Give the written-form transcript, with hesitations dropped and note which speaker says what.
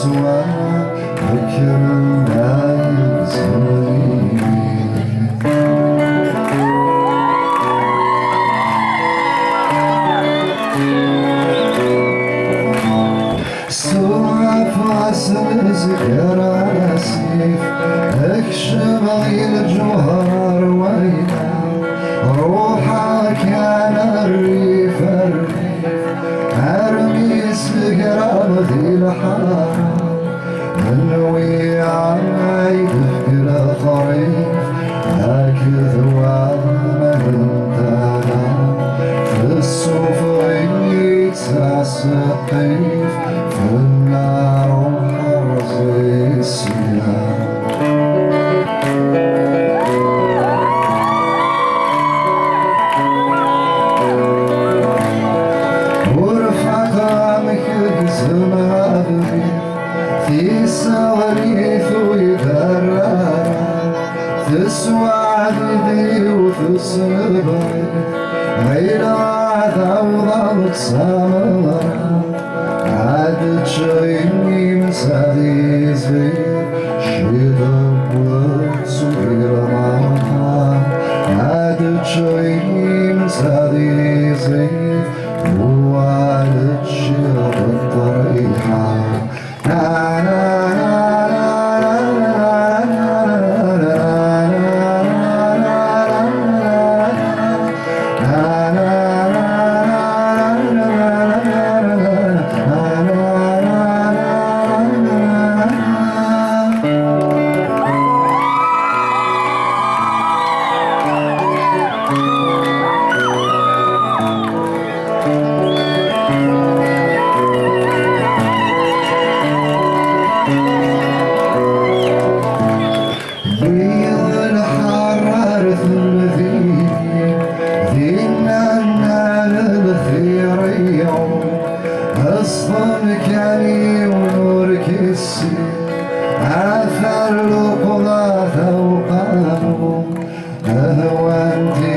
Speaker 1: تسوى ذكرنا يزوري سوف عسز كراسيف اكشف الجوهر وينا روحك انا الريف ارمي سقرا ذي الحرام منوي عايد فكرة طريف هكذا وما انتهى في الصوفي تسقيف في النار وحرز السلام ورفعت عمك بزمها في سواليف ويدرى تسوى عددي وتصبر غير عذاب سمرة عاد تشغلني مسادي زغير شيدك وتصغير معها عاد تشغلني مسادي زغير وعاد تشغل الطريحة أصفرك يعني ونورك السير آثار القضاة وقاموا أهوى أنت